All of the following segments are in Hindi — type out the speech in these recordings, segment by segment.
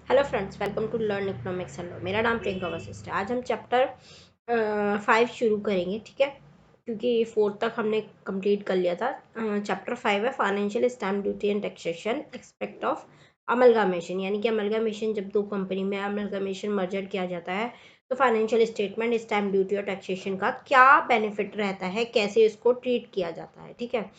Hello friends, welcome to learn economics and law. मेरा नाम प्रियंका वशिष्ठ है। आज हम चैप्टर 5 शुरू करेंगे, ठीक है, क्योंकि 4 तक हमने कंप्लीट कर लिया था। चैप्टर 5 है financial stamp duty and taxation expect of amalgamation. यानी कि अमलगामेशन, जब दो कंपनी में अमलगामेशन मर्जर किया जाता है तो फाइनेंशियल स्टेटमेंट, स्टैम्प ड्यूटी और टैक्सेशन का क्या बेनिफिट रहता है, कैसे इसको ट्रीट किया जाता है, ठीक है।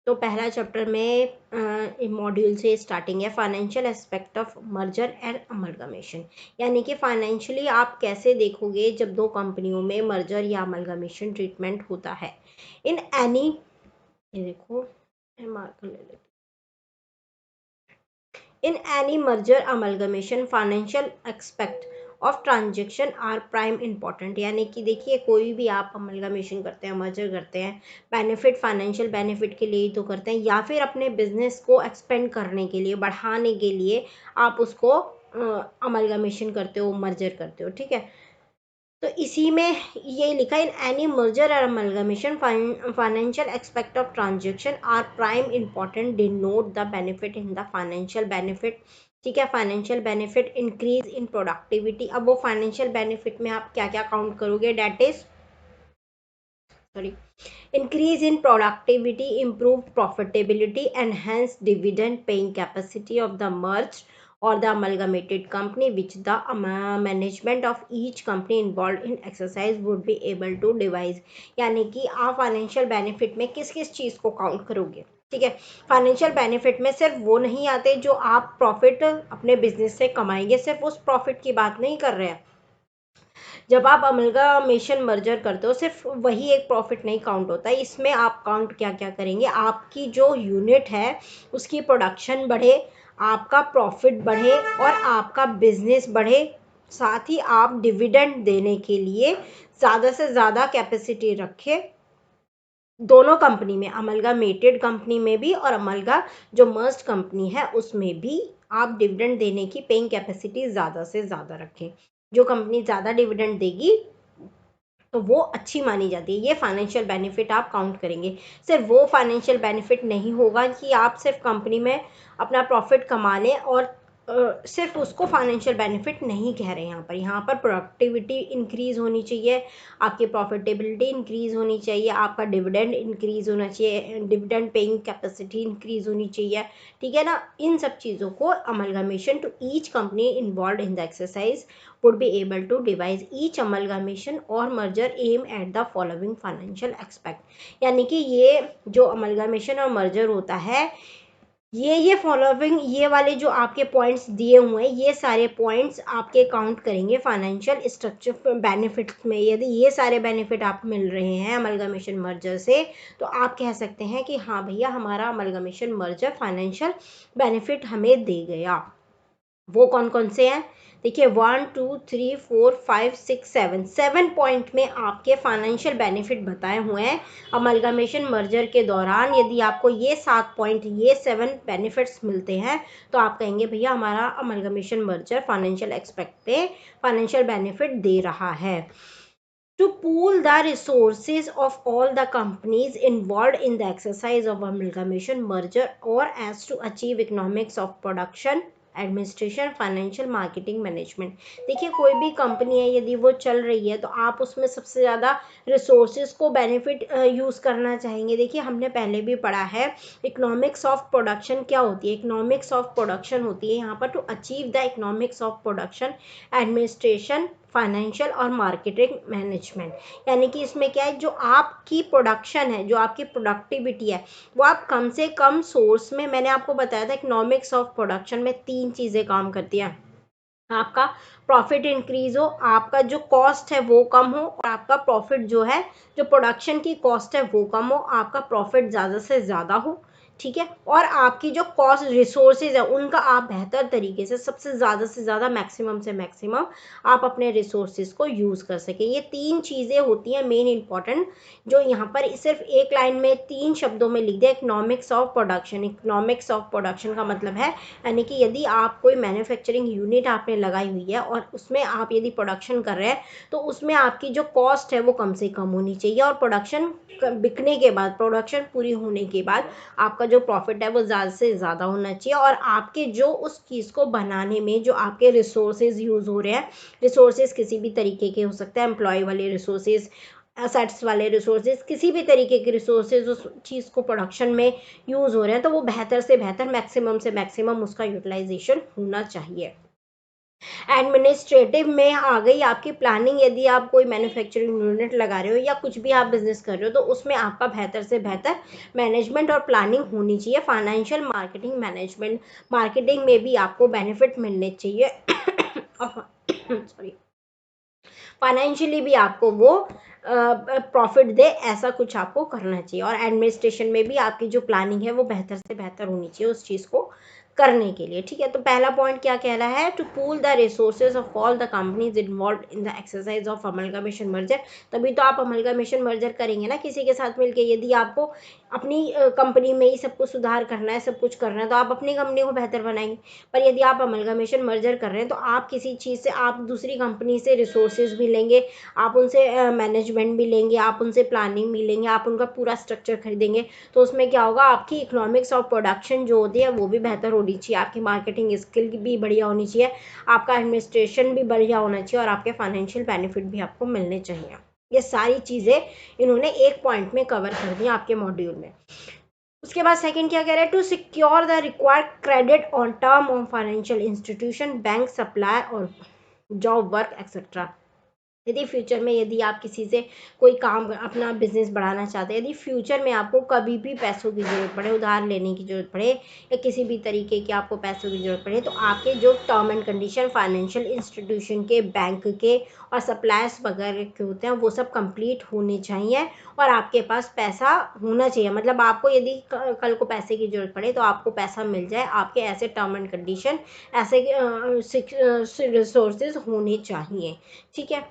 तो पहला चैप्टर में मॉड्यूल से स्टार्टिंग है, financial aspect of merger and amalgamation. यानी कि फाइनेंशियली आप कैसे देखोगे जब दो कंपनियों में मर्जर या अमलगमेशन ट्रीटमेंट होता है इन एनी, ये देखो मार्कर ले लेते, in any merger amalgamation financial expect of transaction are prime important. यानी कि देखिए, कोई भी आप अमलगमेशन करते हैं, मर्जर करते हैं, बेनिफिट फाइनेंशियल बेनिफिट के लिए ही तो करते हैं, या फिर अपने बिजनेस को एक्सपेंड करने के लिए, बढ़ाने के लिए आप उसको अमलगमेशन करते हो, मर्जर करते हो, ठीक है। तो इसी में ये लिखा, इन एनी मर्जर और amalgamation financial expect of transaction are prime important denote the benefit in the financial benefit, ठीक है। Financial benefit, increase in productivity. अब वो फाइनेंशियल बेनिफिट में आप क्या क्या काउंट करोगे, that is sorry, increase in productivity, improved profitability, enhanced dividend paying capacity of the merged or the amalgamated company, which the management of each company involved in exercise would be able to devise। यानी कि आप फाइनेंशियल बेनिफिट में किस किस चीज़ को काउंट करोगे, ठीक है। फाइनेंशियल बेनिफिट में सिर्फ वो नहीं आते जो आप प्रॉफिट अपने बिजनेस से कमाएंगे, सिर्फ उस प्रॉफिट की बात नहीं कर रहे हैं। जब आप अमलगामेशन मर्जर करते हो सिर्फ वही एक प्रॉफिट नहीं काउंट होता है, इसमें आप काउंट क्या क्या करेंगे, आपकी जो यूनिट है उसकी प्रोडक्शन बढ़े, आपका प्रॉफिट बढ़े और आपका बिजनेस बढ़े। साथ ही आप डिविडेंड देने के लिए ज़्यादा से ज़्यादा कैपेसिटी रखें, दोनों कंपनी में, अमलगामेटेड कंपनी में भी और अमलगा जो मर्ज्ड कंपनी है उसमें भी आप डिविडेंड देने की पेइंग कैपेसिटी ज़्यादा से ज़्यादा रखें। जो कंपनी ज़्यादा डिविडेंड देगी तो वो अच्छी मानी जाती है। ये फाइनेंशियल बेनिफिट आप काउंट करेंगे। सिर्फ वो फाइनेंशियल बेनिफिट नहीं होगा कि आप सिर्फ कंपनी में अपना प्रॉफिट कमा लें और सिर्फ उसको फाइनेंशियल बेनिफिट नहीं कह रहे हैं। यहाँ पर प्रोडक्टिविटी इंक्रीज होनी चाहिए, आपकी प्रॉफिटेबिलिटी इंक्रीज होनी चाहिए, आपका डिविडेंड इंक्रीज होना चाहिए, डिविडेंड पेइंग कैपेसिटी इंक्रीज होनी चाहिए, ठीक है ना। इन सब चीज़ों को amalgamation to each company involve in the exercise would be able to devise each amalgamation or merger aim at the following financial aspect। यानी कि ये जो अमलगामेशन और मर्जर होता है, ये फॉलोइंग, ये वाले जो आपके पॉइंट्स दिए हुए हैं, ये सारे पॉइंट्स आपके काउंट करेंगे फाइनेंशियल स्ट्रक्चर बेनिफिट्स में। यदि ये सारे बेनिफिट आप मिल रहे हैं अमलगामेशन मर्जर से, तो आप कह सकते हैं कि हाँ भैया, हमारा अमलगामेशन मर्जर फाइनेंशियल बेनिफिट हमें दे गया। वो कौन कौन से हैं, देखिए 1 2 3 4 5 6 7, 7 पॉइंट में आपके फाइनेंशियल बेनिफिट बताए हुए हैं अमलगामेशन मर्जर के दौरान। यदि आपको ये 7 पॉइंट, ये 7 बेनिफिट्स मिलते हैं तो आप कहेंगे भैया हमारा अमलगामेशन मर्जर फाइनेंशियल एक्सपेक्ट पे फाइनेंशियल बेनिफिट दे रहा है। To pool the resources of all the companies involved in the exercise of amalgamation merger, or as to achieve economics of production, administration, financial, marketing, management. देखिए, कोई भी कंपनी है यदि वो चल रही है तो आप उसमें सबसे ज़्यादा रिसोर्सेज को बेनिफिट यूज़ करना चाहेंगे। देखिए, हमने पहले भी पढ़ा है इकोनॉमिक्स ऑफ प्रोडक्शन क्या होती है। इकोनॉमिक्स ऑफ प्रोडक्शन होती है यहाँ पर to achieve the economics of production, administration, financial और मार्केटिंग मैनेजमेंट। यानी कि इसमें क्या है, जो आपकी प्रोडक्शन है, जो आपकी प्रोडक्टिविटी है, वो आप कम से कम सोर्स में, मैंने आपको बताया था इकोनॉमिक्स ऑफ प्रोडक्शन में 3 चीज़ें काम करती हैं। आपका प्रॉफिट इंक्रीज हो, आपका जो कॉस्ट है वो कम हो, और आपका प्रॉफिट जो है, जो प्रोडक्शन की कॉस्ट है वो कम हो, आपका प्रॉफिट ज़्यादा से ज़्यादा हो, ठीक है। और आपकी जो कॉस्ट रिसोर्सेज है उनका आप बेहतर तरीके से, सबसे ज़्यादा से ज़्यादा, मैक्सिमम से मैक्सिमम आप अपने रिसोर्सेज को यूज़ कर सकें। ये 3 चीज़ें होती हैं मेन इंपॉर्टेंट, जो यहाँ पर सिर्फ एक लाइन में 3 शब्दों में लिख दिया, economics of production. Economics of production का मतलब है, यानी कि यदि आप कोई मैन्युफैक्चरिंग यूनिट आपने लगाई हुई है और उसमें आप यदि प्रोडक्शन कर रहे हैं तो उसमें आपकी जो कॉस्ट है वो कम से कम होनी चाहिए, और प्रोडक्शन बिकने के बाद, प्रोडक्शन पूरी होने के बाद आपका आपका जो प्रॉफिट है वो ज़्यादा से ज़्यादा होना चाहिए, और आपके जो उस चीज़ को बनाने में जो आपके रिसोर्सेज यूज़ हो रहे हैं, रिसोर्सेज किसी भी तरीके के हो सकते हैं, एम्प्लॉय वाले रिसोर्सेज, असेट्स वाले रिसोर्सेज, किसी भी तरीके के रिसोर्सेज उस चीज़ को प्रोडक्शन में यूज़ हो रहे हैं, तो वो बेहतर से बेहतर, मैक्सिमम से मैक्सिमम उसका यूटिलाइजेशन होना चाहिए। एडमिनिस्ट्रेटिव में आ गई आपकी प्लानिंग। यदि आप कोई मैन्युफैक्चरिंग यूनिट लगा रहे हो या कुछ भी आप बिजनेस कर रहे हो, तो उसमें आपका बेहतर से बेहतर मैनेजमेंट और प्लानिंग होनी चाहिए। फाइनेंशियल मार्केटिंग मैनेजमेंट, मार्केटिंग में भी आपको बेनिफिट मिलने चाहिए और सॉरी, फाइनेंशियली भी आपको वो प्रॉफिट दे, ऐसा कुछ आपको करना चाहिए। और एडमिनिस्ट्रेशन में भी आपकी जो प्लानिंग है वो बेहतर से बेहतर होनी चाहिए उस चीज़ को करने के लिए। ठीक है, तो पहला पॉइंट क्या कह रहा है, to pool the resources of all the companies involve in the exercise of amalgamation merger. तभी तो आप अमलगमेशन मर्जर करेंगे ना किसी के साथ मिलके। यदि आपको अपनी कंपनी में ही सब कुछ सुधार करना है, सब कुछ करना है, तो आप अपनी कंपनी को बेहतर बनाएंगे। पर यदि आप अमलगमेशन मर्जर कर रहे हैं, तो आप किसी चीज़ से, आप दूसरी कंपनी से रिसोर्सेज भी लेंगे, आप उनसे मैनेजमेंट भी लेंगे, आप उनसे प्लानिंग भी लेंगे, आप उनका पूरा स्ट्रक्चर खरीदेंगे। तो उसमें क्या होगा, आपकी इकोनॉमिक्स ऑफ प्रोडक्शन जो होती है वो भी बेहतर होनी चाहिए, आपकी मार्केटिंग स्किल भी बढ़िया होनी चाहिए, आपका एडमिनिस्ट्रेशन भी बढ़िया होना चाहिए, और आपके फाइनेंशियल बेनिफिट भी आपको मिलने चाहिए। ये सारी चीज़ें इन्होंने एक पॉइंट में कवर कर दी आपके मॉड्यूल में। उसके बाद सेकंड क्या कह रहा है, to secure the required credit on term of financial institution, bank, supplier और जॉब वर्क एक्सेट्रा। यदि फ्यूचर में, यदि आप किसी से कोई काम, अपना बिजनेस बढ़ाना चाहते हैं, यदि फ्यूचर में आपको कभी भी पैसों की ज़रूरत पड़े, उधार लेने की ज़रूरत पड़े, या किसी भी तरीके की आपको पैसों की ज़रूरत पड़े, तो आपके जो term and condition financial institution के, बैंक के और सप्लायर्स वगैरह के होते हैं, वो सब कंप्लीट होने चाहिए, और आपके पास पैसा होना चाहिए। मतलब आपको यदि कल को पैसे की ज़रूरत पड़े तो आपको पैसा मिल जाए, आपके ऐसे टर्म एंड कंडीशन, ऐसे रिसोर्सेज होने चाहिए। ठीक है,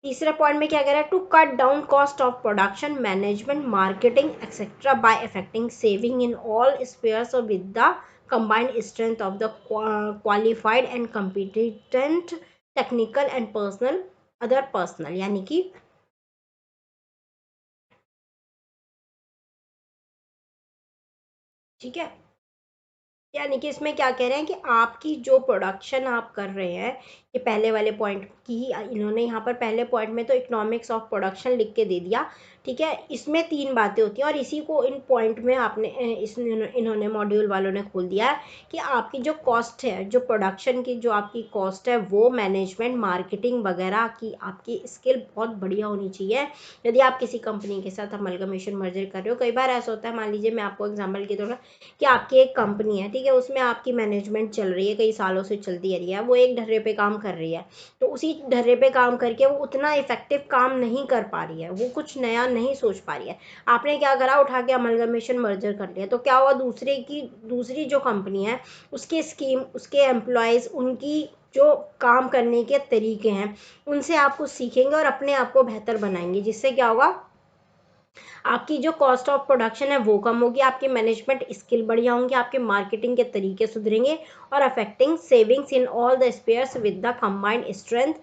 तीसरा पॉइंट में क्या कह रहा है, to cut down cost of production, management, marketing etcetera by effecting saving in all spares और with the combined strength of the qualified and competent technical and personal other personal. यानी कि ठीक है, यानी कि इसमें क्या कह रहे हैं कि आपकी जो प्रोडक्शन आप कर रहे हैं, ये पहले वाले पॉइंट की ही इन्होंने यहाँ पर पहले पॉइंट में तो इकोनॉमिक्स ऑफ प्रोडक्शन लिख के दे दिया। ठीक है, इसमें तीन बातें होती हैं, और इसी को इन पॉइंट में आपने इन्होंने मॉड्यूल वालों ने खोल दिया है कि आपकी जो कॉस्ट है, जो प्रोडक्शन की जो आपकी कॉस्ट है, वो मैनेजमेंट, मार्केटिंग वगैरह की आपकी स्किल बहुत बढ़िया होनी चाहिए। यदि आप किसी कंपनी के साथ अमलगमेशन मर्जर कर रहे हो, कई बार ऐसा होता है, मान लीजिए मैं आपको एग्जाम्पल के तौर पर, कि आपकी एक कंपनी है, ठीक है, उसमें आपकी मैनेजमेंट चल रही है, कई सालों से चलती आ रही है, वो एक ढर्रे पे काम कर रही है, तो उसी ढर्रे पे काम करके वो उतना इफेक्टिव काम नहीं कर पा रही है, वो कुछ नया नहीं सोच पा रही है। आपने क्या करा, उठा के अमलगमेशन मर्जर कर लिया, तो क्या हुआ, दूसरी जो कंपनी है, उसकी स्कीम, उसके एम्प्लॉयज़, उनकी जो काम करने के तरीके हैं, उनसे आप कुछ सीखेंगे और अपने आप को बेहतर बनाएंगे, जिससे क्या होगा, आपकी जो कॉस्ट ऑफ प्रोडक्शन है वो कम होगी, आपकी मैनेजमेंट स्किल बढ़िया होंगे, आपके मार्केटिंग के तरीके सुधरेंगे, और affecting savings in all the spares with the combined strength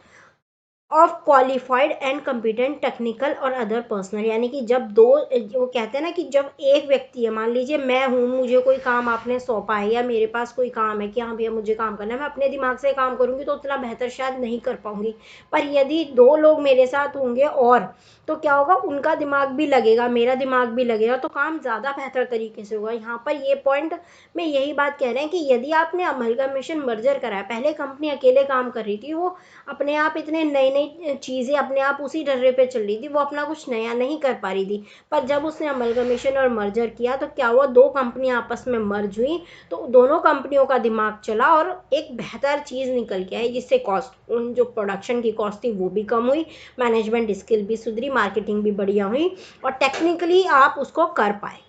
of qualified and competent technical और अदर पर्सनल। यानी कि जब दो, वो कहते हैं ना कि जब एक व्यक्ति है, मान लीजिए मैं हूँ, मुझे कोई काम आपने सौंपा है, या मेरे पास कोई काम है कि हाँ भैया मुझे काम करना है, मैं अपने दिमाग से काम करूँगी तो उतना बेहतर शायद नहीं कर पाऊँगी। पर यदि दो लोग मेरे साथ होंगे, और तो क्या होगा, उनका दिमाग भी लगेगा, मेरा दिमाग भी लगेगा, तो काम ज़्यादा बेहतर तरीके से होगा। यहाँ पर ये पॉइंट में यही बात कह रहे हैं कि यदि आपने अमलगमेशन मर्जर करा है, पहले कंपनी अकेले काम कर रही थी, वो अपने आप इतने नई नई चीज़ें अपने आप उसी ढर्रे पे चल रही थी, वो अपना कुछ नया नहीं कर पा रही थी, पर जब उसने अमलगमेशन और मर्जर किया, तो क्या हुआ, दो कंपनियां आपस में मर्ज हुई, तो दोनों कंपनियों का दिमाग चला और एक बेहतर चीज़ निकल के आई, जिससे कॉस्ट, जो प्रोडक्शन की कॉस्ट थी वो भी कम हुई, मैनेजमेंट स्किल भी सुधरी, मार्केटिंग भी बढ़िया हुई, और टेक्निकली आप उसको कर पाए।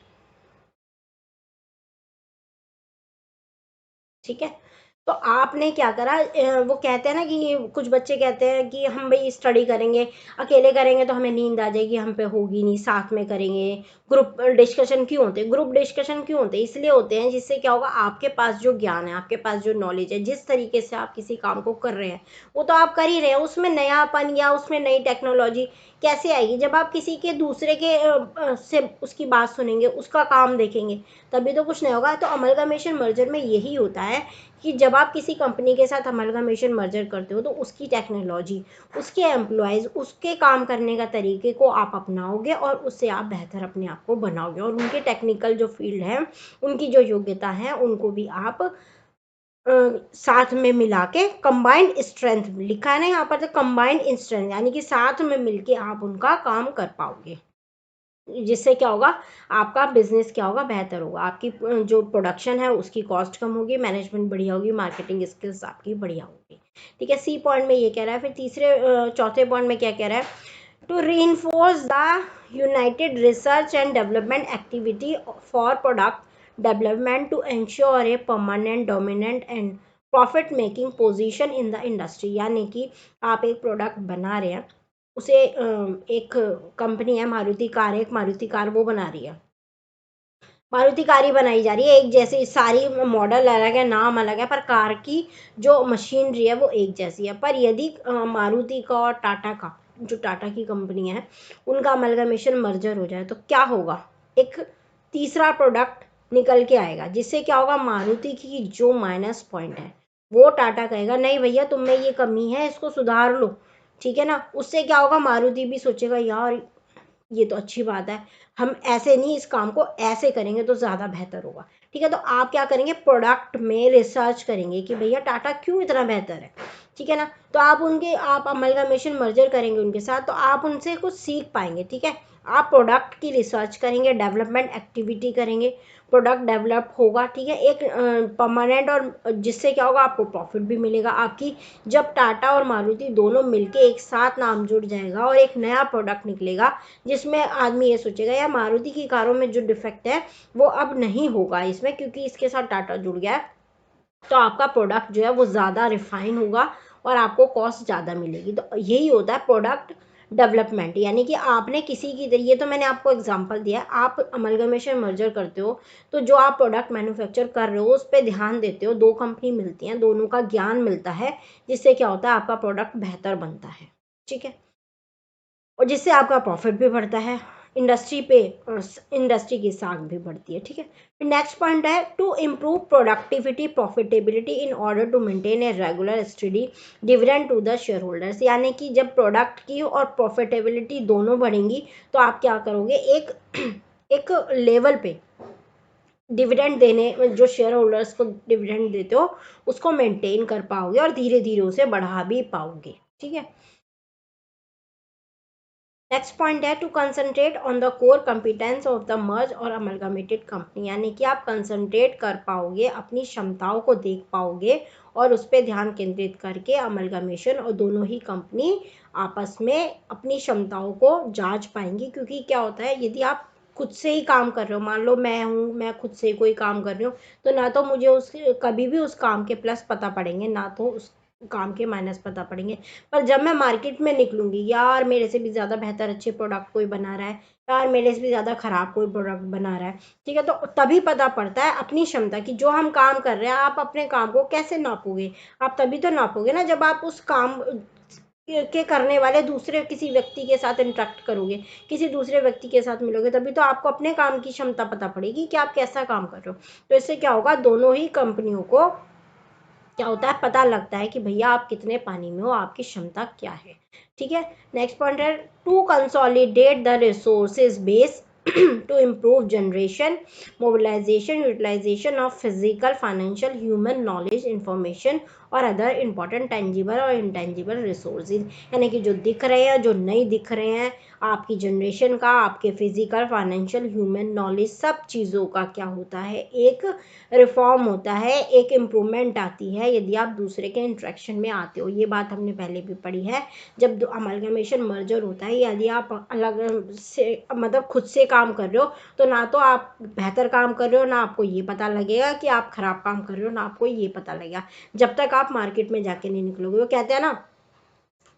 ठीक है, तो आपने क्या करा, वो कहते हैं ना कि कुछ बच्चे कहते हैं कि हम भाई स्टडी करेंगे, अकेले करेंगे तो हमें नींद आ जाएगी, हम पे होगी नहीं, साथ में करेंगे। ग्रुप डिस्कशन क्यों होते हैं, ग्रुप डिस्कशन क्यों होते हैं, इसलिए होते हैं जिससे क्या होगा, आपके पास जो ज्ञान है, आपके पास जो नॉलेज है, जिस तरीके से आप किसी काम को कर रहे हैं वो तो आप कर ही रहे हैं, उसमें नयापन या उसमें नई टेक्नोलॉजी कैसे आएगी, जब आप किसी के दूसरे के से उसकी बात सुनेंगे, उसका काम देखेंगे, तभी तो कुछ नहीं होगा। तो अमलगमेशन मर्जर में यही होता है कि जब आप किसी कंपनी के साथ अमलगमेशन मर्जर करते हो तो उसकी टेक्नोलॉजी, उसके एम्प्लॉयज़, उसके काम करने का तरीके को आप अपनाओगे और उससे आप बेहतर अपने आप को बनाओगे, और उनके टेक्निकल जो फील्ड है, उनकी जो योग्यता है, उनको भी आप साथ में मिला के कंबाइंड स्ट्रेंथ लिखा है ना यहाँ पर, तो कंबाइंड स्ट्रेंथ यानी कि साथ में मिलके आप उनका काम कर पाओगे, जिससे क्या होगा, आपका बिजनेस क्या होगा, बेहतर होगा, आपकी जो प्रोडक्शन है उसकी कॉस्ट कम होगी, मैनेजमेंट बढ़िया होगी, मार्केटिंग स्किल्स आपकी बढ़िया होगी। ठीक है, सी पॉइंट में ये कह रहा है। फिर चौथे पॉइंट में क्या कह रहा है, to reinforce the united research and development activity for product development to ensure a permanent dominant and profit making position in the industry. यानी कि आप एक प्रोडक्ट बना रहे हैं, उसे एक कंपनी है मारुति कार, एक मारुति कार वो बना रही है, मारुति कार ही बनाई जा रही है, एक जैसे सारी मॉडल अलग है, नाम अलग है, पर कार की जो मशीनरी है वो एक जैसी है। पर यदि मारुति का और टाटा का, जो टाटा की कंपनी है, उनका अमलगमेशन मर्जर हो जाए तो क्या होगा, एक तीसरा प्रोडक्ट निकल के आएगा, जिससे क्या होगा, मारुति की जो माइनस पॉइंट है वो टाटा कहेगा नहीं भैया तुम में ये कमी है, इसको सुधार लो। ठीक है ना, उससे क्या होगा, मारुति भी सोचेगा यार ये तो अच्छी बात है, हम ऐसे नहीं, इस काम को ऐसे करेंगे तो ज़्यादा बेहतर होगा। ठीक है, तो आप क्या करेंगे, प्रोडक्ट में रिसर्च करेंगे कि भैया टाटा क्यों इतना बेहतर है। ठीक है ना, तो आप अमलगमेशन मर्जर करेंगे उनके साथ, तो आप उनसे कुछ सीख पाएंगे। ठीक है, आप प्रोडक्ट की रिसर्च करेंगे, डेवलपमेंट एक्टिविटी करेंगे, प्रोडक्ट डेवलप होगा। ठीक है, एक परमानेंट, और जिससे क्या होगा, आपको प्रॉफिट भी मिलेगा। आपकी जब टाटा और मारुति दोनों मिलके एक साथ नाम जुड़ जाएगा और एक नया प्रोडक्ट निकलेगा, जिसमें आदमी ये सोचेगा यार मारुति की कारों में जो डिफेक्ट है वो अब नहीं होगा इसमें, क्योंकि इसके साथ टाटा जुड़ गया है, तो आपका प्रोडक्ट जो है वो ज़्यादा रिफाइन होगा और आपको कॉस्ट ज़्यादा मिलेगी। तो यही होता है प्रोडक्ट डेवलपमेंट, यानी कि आपने किसी की ये तो मैंने आपको एग्जांपल दिया है, आप अमलगमेशन मर्जर करते हो तो जो आप प्रोडक्ट मैन्युफैक्चर कर रहे हो उस पर ध्यान देते हो, दो कंपनी मिलती हैं, दोनों का ज्ञान मिलता है, जिससे क्या होता है, आपका प्रोडक्ट बेहतर बनता है। ठीक है, और जिससे आपका प्रॉफिट भी बढ़ता है, इंडस्ट्री की साख भी बढ़ती है। ठीक है, नेक्स्ट पॉइंट है to improve productivity profitability in order to maintain a regular steady dividend to the shareholders. यानी कि जब प्रोडक्ट की और प्रॉफिटेबिलिटी दोनों बढ़ेंगी तो आप क्या करोगे, एक एक लेवल पे डिविडेंड देने, जो शेयर होल्डर्स को डिविडेंड देते हो उसको मेंटेन कर पाओगे और धीरे धीरे उसे बढ़ा भी पाओगे। ठीक है, नेक्स्ट पॉइंट है to concentrate on the core competence of the merge और अमलगमेटेड कंपनी। यानी कि आप कंसंट्रेट कर पाओगे, अपनी क्षमताओं को देख पाओगे और उस पर ध्यान केंद्रित करके अमलगमेशन और दोनों ही कंपनी आपस में अपनी क्षमताओं को जांच पाएंगी। क्योंकि क्या होता है, यदि आप खुद से ही काम कर रहे हो, मान लो मैं खुद से कोई काम कर रही हूँ, तो ना तो मुझे उस कभी भी उस काम के प्लस पता पड़ेंगे, ना तो उस काम के माइनस पता पड़ेंगे। पर जब मैं मार्केट में निकलूंगी, यार मेरे से भी ज़्यादा बेहतर अच्छे प्रोडक्ट कोई बना रहा है, यार मेरे से भी ज़्यादा ख़राब कोई प्रोडक्ट बना रहा है, ठीक है, तो तभी पता पड़ता है अपनी क्षमता की। जो हम काम कर रहे हैं, आप अपने काम को कैसे नापोगे, आप तभी तो नापोगे ना जब आप उस काम के करने वाले दूसरे किसी व्यक्ति के साथ इंटरेक्ट करोगे, किसी दूसरे व्यक्ति के साथ मिलोगे, तभी तो आपको अपने काम की क्षमता पता पड़ेगी कि आप कैसा काम कर रहे हो। तो इससे क्या होगा, दोनों ही कंपनियों को क्या होता है, पता लगता है कि भैया आप कितने पानी में हो, आपकी क्षमता क्या है। ठीक है, नेक्स्ट पॉइंट है to consolidate the resources base to improve generation, mobilisation, utilisation of physical, financial, human knowledge, information और अदर इंपॉर्टेंट टेंजिबल और इंटेंजिबल रिसोर्सेज। यानी कि जो दिख रहे हैं, जो नहीं दिख रहे हैं, आपकी जनरेशन का, आपके फिजिकल, फाइनेंशियल, ह्यूमन नॉलेज, सब चीज़ों का क्या होता है, एक रिफॉर्म होता है, एक इम्प्रूवमेंट आती है यदि आप दूसरे के इंट्रैक्शन में आते हो। ये बात हमने पहले भी पढ़ी है, जब अमलगमेशन मर्जर होता है, यदि आप अलग से मतलब खुद से काम कर रहे हो तो ना तो आप बेहतर काम कर रहे हो, ना आपको ये पता लगेगा कि आप खराब काम कर रहे हो, ना आपको ये पता लगेगा जब तक आप मार्केट में जाके नहीं निकलोगे। वो कहते हैं ना,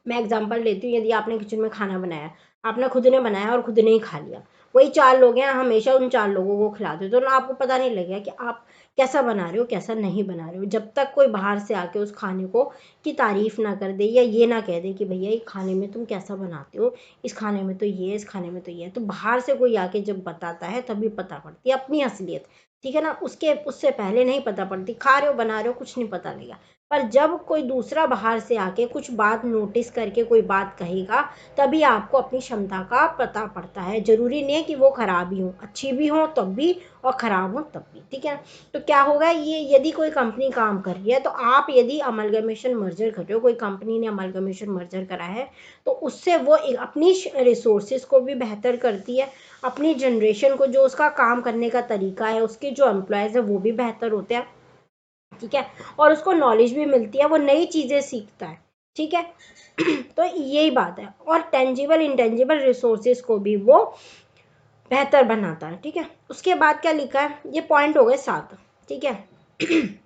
मैं एग्जांपल लेती हूँ, यदि आपने किचन में खाना बनाया, आपने खुद ने बनाया और खुद ने ही खा लिया, वही 4 लोग हैं, हमेशा उन 4 लोगों को खिलाते हो तो ना आपको पता नहीं लगेगा कि आप कैसा बना रहे हो कैसा नहीं बना रहे हो, जब तक कोई बाहर से आके उस खाने को की तारीफ ना कर दे या ये ना कह दे कि भैया ये खाने में तुम कैसा बनाते हो, इस खाने में तो ये, इस खाने में तो ये है। तो बाहर से कोई आके जब बताता है तभी पता पड़ती है अपनी असलियत, ठीक है ना। उससे पहले नहीं पता पड़ती, खा रहे हो बना रहे हो कुछ नहीं पता लगेगा। पर जब कोई दूसरा बाहर से आके कुछ बात नोटिस करके कोई बात कहेगा तभी आपको अपनी क्षमता का पता पड़ता है। जरूरी नहीं है कि वो खराब ही हो, अच्छी भी हो तब भी और खराब हो तब भी, ठीक है। तो क्या होगा, ये यदि कोई कंपनी काम कर रही है तो आप यदि अमलगमेशन मर्जर कर रहे हो, कोई कंपनी ने अमलगमेशन मर्जर करा है तो उससे वो अपनी रिसोर्सेज को भी बेहतर करती है, अपनी जनरेशन को, जो उसका काम करने का तरीका है, उसके जो एम्प्लॉयज़ है वो भी बेहतर होते हैं, ठीक है। और उसको नॉलेज भी मिलती है, वो नई चीज़ें सीखता है, ठीक है। तो यही बात है। और टेंजिबल इंटेंजिबल रिसोर्सेज को भी वो बेहतर बनाता है, ठीक है। उसके बाद क्या लिखा है, ये पॉइंट हो गए 7, ठीक है।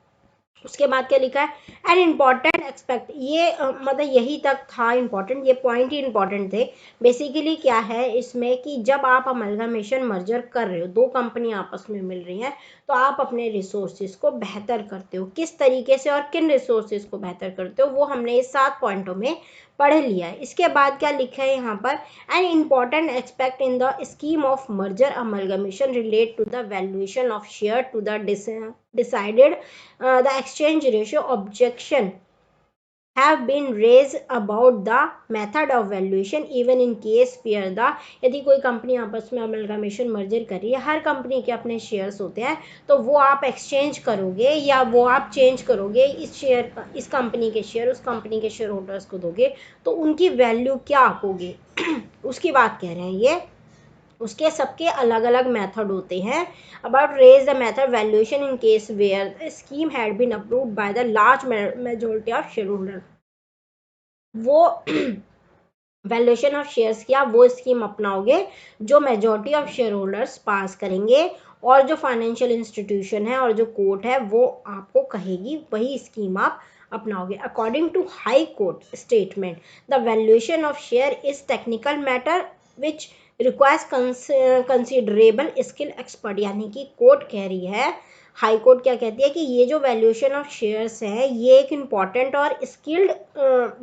उसके बाद क्या लिखा है, एन इम्पॉर्टेंट एक्सपेक्ट, ये मतलब यही तक था इम्पॉर्टेंट, ये पॉइंट ही इम्पॉर्टेंट थे। बेसिकली क्या है इसमें कि जब आप अमलगमेशन मर्जर कर रहे हो, दो कंपनी आपस में मिल रही हैं, तो आप अपने रिसोर्सेज को बेहतर करते हो, किस तरीके से और किन रिसोर्सेज को बेहतर करते हो वो हमने इस 7 पॉइंटों में पढ़ लिया है। इसके बाद क्या लिखा है यहाँ पर, an important expect in the scheme of merger amalgamation relate to the valuation of share to the decided the exchange ratio objection have been raised about the method of valuation even in case where the, यदि कोई कंपनी आपस में अमलगमेशन मर्जर कर रही है, हर कंपनी के अपने शेयर्स होते हैं, तो वो आप एक्सचेंज करोगे या वो आप चेंज करोगे, इस शेयर का इस कंपनी के शेयर उस कंपनी के शेयर होल्डर्स को दोगे, तो उनकी वैल्यू क्या होगी उसकी बात कह रहे हैं ये। उसके सबके अलग अलग मेथड होते हैं। About raise the method valuation in case where the scheme had been approved by the large majority of shareholder, वो वैल्यूएशन ऑफ शेयर्स किया, वो स्कीम अपनाओगे जो majority of shareholders pass करेंगे, और जो फाइनेंशियल इंस्टीट्यूशन है और जो कोर्ट है वो आपको कहेगी, वही स्कीम आप अपनाओगे। According to high court statement, the valuation of share is technical matter which requires considerable skill expert, यानी कि कोर्ट कह रही है, हाई कोर्ट क्या कहती है कि ये जो वैल्यूएशन ऑफ शेयर्स है ये एक इम्पॉर्टेंट और स्किल्ड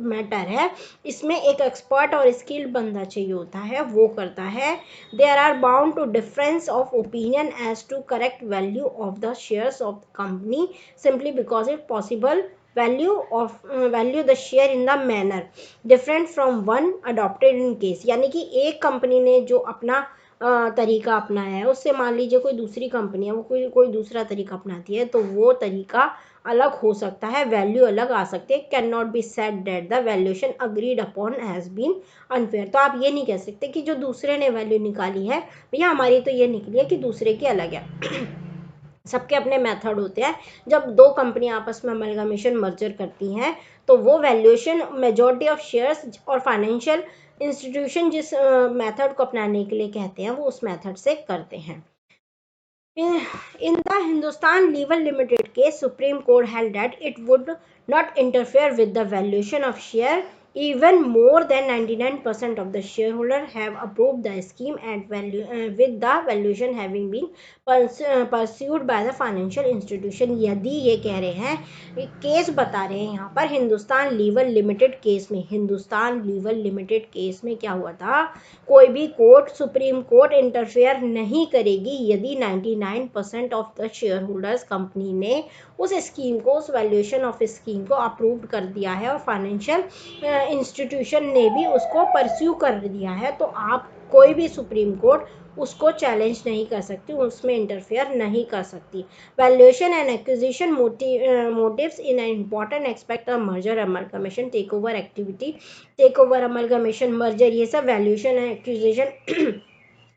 मैटर है, इसमें एक एक्सपर्ट और स्किल्ड बंदा चाहिए होता है, वो करता है। There are bound to difference of opinion as to correct value of the shares of the company simply because it possible value the share in the manner different from one adopted in case, यानी कि एक कंपनी ने जो अपना तरीका अपनाया है, उससे मान लीजिए कोई दूसरी कंपनी है वो कोई दूसरा तरीका अपनाती है, तो वो तरीका अलग हो सकता है, वैल्यू अलग आ सकती है। Cannot be said that the valuation agreed upon has been unfair, तो आप ये नहीं कह सकते कि जो दूसरे ने वैल्यू निकाली है भैया हमारी तो ये निकली है कि दूसरे की अलग है। सबके अपने मेथड होते हैं। जब दो कंपनी आपस में अमलगमेशन मर्जर करती हैं तो वो वैल्यूएशन मेजॉरिटी ऑफ शेयर्स और फाइनेंशियल इंस्टीट्यूशन जिस मेथड को अपनाने के लिए कहते हैं वो उस मेथड से करते हैं। In the Hindustan Lever Limited case, Supreme Court held that it would not interfere with the valuation of share even more than 99% of the shareholders have approved the scheme and with the valuation having been pursued by the financial institution। यदि ये कह रहे हैं, केस बता रहे हैं यहाँ पर हिंदुस्तान लीवर लिमिटेड केस में, हिंदुस्तान लीवर लिमिटेड केस में क्या हुआ था, कोई भी कोर्ट सुप्रीम कोर्ट इंटरफेयर नहीं करेगी यदि 99% of the share holders company ने उस स्कीम को, उस वैल्यूएशन ऑफ स्कीम को अप्रूव कर दिया है और फाइनेंशियल इंस्टीट्यूशन ने भी उसको परस्यू कर दिया है, तो आप कोई भी सुप्रीम कोर्ट उसको चैलेंज नहीं कर सकती, उसमें इंटरफेयर नहीं कर सकती। Valuation and acquisition motives in an important expect of merger amalgamation takeover activity, takeover amalgamation merger, ये सब वैल्यूएशन एंड एक्विजिशन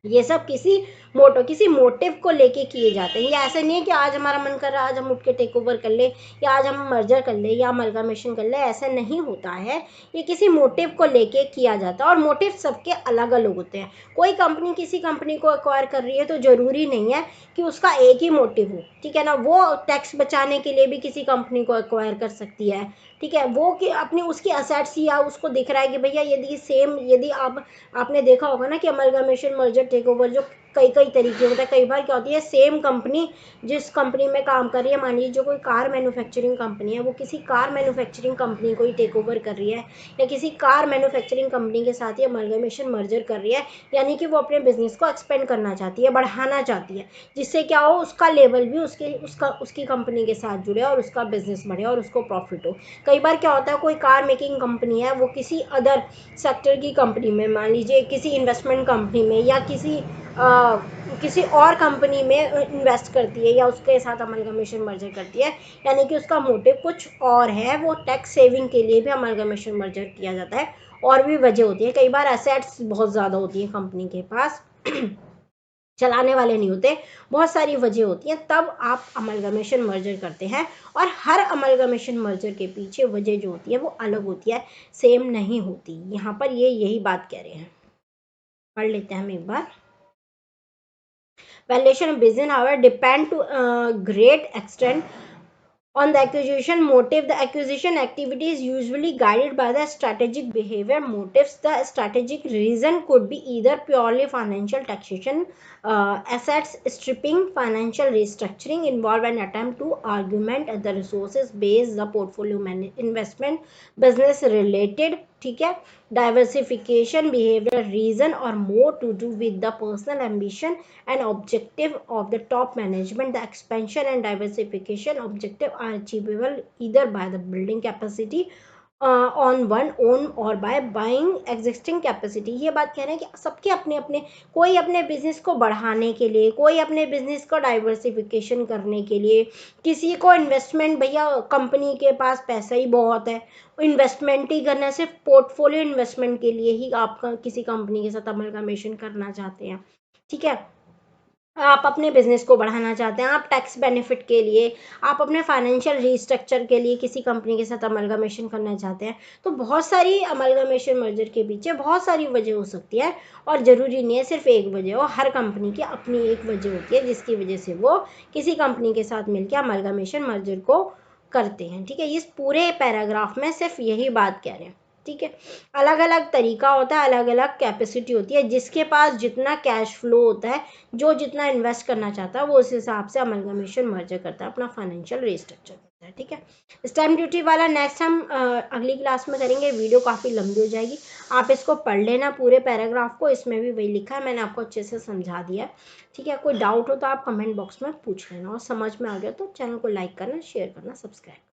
ये सब किसी मोटिव को लेके किए जाते हैं। ये ऐसा नहीं है कि आज हमारा मन कर रहा है आज हम उठ के टेक ओवर कर ले, या आज हम मर्जर कर ले या अमलगामेशन कर ले, ऐसा नहीं होता है। ये किसी मोटिव को लेके किया जाता है और मोटिव सबके अलग अलग होते हैं। कोई कंपनी किसी कंपनी को एक्वायर कर रही है तो ज़रूरी नहीं है कि उसका एक ही मोटिव हो, ठीक है ना। वो टैक्स बचाने के लिए भी किसी कंपनी को एक्वायर कर सकती है, ठीक है। वो कि अपनी उसकी असेट्स या उसको दिख रहा है कि भैया यदि आपने देखा होगा ना कि अमलगामेशन मर्जर टेक ओवर जो कई तरीके होता है। कई बार क्या होती है, सेम कंपनी जिस कंपनी में काम कर रही है, मान लीजिए जो कोई कार मैन्युफैक्चरिंग कंपनी है, वो किसी कार मैन्युफैक्चरिंग कंपनी को ही टेक ओवर कर रही है, या किसी कार मैन्युफैक्चरिंग कंपनी के साथ ही अमलगामेशन मर्जर कर रही है। यानी कि वो अपने बिजनेस को एक्सपेंड करना चाहती है, बढ़ाना चाहती है, जिससे क्या हो, उसका लेवल भी उसकी कंपनी के साथ जुड़े और उसका बिजनेस बढ़े और उसको प्रॉफिट हो। कई बार क्या होता है, कोई कार मेकिंग कंपनी है, वो किसी अदर सेक्टर की कंपनी में, मान लीजिए किसी इन्वेस्टमेंट कंपनी में या किसी और कंपनी में इन्वेस्ट करती है या उसके साथ अमलगामेशन मर्जर करती है। यानी कि उसका मोटिव कुछ और है, वो टैक्स सेविंग के लिए भी अमलगामेशन मर्जर किया जाता है। और भी वजह होती है, कई बार एसेट्स बहुत ज़्यादा होती है कंपनी के पास चलाने वाले नहीं होते, बहुत सारी वजह होती हैं, तब आप अमलगामेशन मर्जर करते हैं। और हर अमलगामेशन मर्जर के पीछे वजह जो होती है वो अलग होती है, सेम नहीं होती। यहाँ पर यही बात कह रहे हैं, पढ़ लेते हैं हम एक बार। Valuation of business, however, depend to a great extent on the acquisition motive. The acquisition activity is usually guided by the strategic behavior motives. The strategic reason could be either purely financial, taxation, assets stripping, financial restructuring, involve an attempt to augment the resources base, the portfolio investment, business related, ठीक है, diversification, behavioral reason, or more to do with the personal ambition and objective of the top management. The expansion and diversification objective are achievable either by the building capacity on one own or by buying existing capacity. ये बात कह रहे हैं कि सबके अपने अपने, कोई अपने बिजनेस को बढ़ाने के लिए, कोई अपने बिजनेस को डाइवर्सिफिकेशन करने के लिए, किसी को इन्वेस्टमेंट, भैया कंपनी के पास पैसा ही बहुत है, इन्वेस्टमेंट ही करना है, सिर्फ पोर्टफोलियो इन्वेस्टमेंट के लिए ही आप किसी कंपनी के साथ अमलगामेशन करना चाहते हैं, ठीक है। आप अपने बिजनेस को बढ़ाना चाहते हैं, आप टैक्स बेनिफिट के लिए, आप अपने फाइनेंशियल रीस्ट्रक्चर के लिए किसी कंपनी के साथ अमलगामेशन करना चाहते हैं, तो बहुत सारी अमलगामेशन मर्जर के पीछे बहुत सारी वजह हो सकती है। और ज़रूरी नहीं है सिर्फ एक वजह हो, हर कंपनी की अपनी एक वजह होती है जिसकी वजह से वो किसी कंपनी के साथ मिलकर अमलगामेशन मर्जर को करते हैं, ठीक है। इस पूरे पैराग्राफ में सिर्फ यही बात कह रहे हैं, ठीक है। अलग अलग तरीका होता है, अलग अलग कैपेसिटी होती है, जिसके पास जितना कैश फ्लो होता है, जो जितना इन्वेस्ट करना चाहता है, वो उस हिसाब से अमलगामेशन मर्जर करता है, अपना फाइनेंशियल रीस्ट्रक्चर करता है, ठीक है। स्टैम्प ड्यूटी वाला नेक्स्ट हम अगली क्लास में करेंगे। वीडियो काफ़ी लंबी हो जाएगी, आप इसको पढ़ लेना पूरे पैराग्राफ को, इसमें भी वही लिखा है, मैंने आपको अच्छे से समझा दिया है, ठीक है। कोई डाउट हो तो आप कमेंट बॉक्स में पूछ लेना, और समझ में आ गया तो चैनल को लाइक करना, शेयर करना, सब्सक्राइब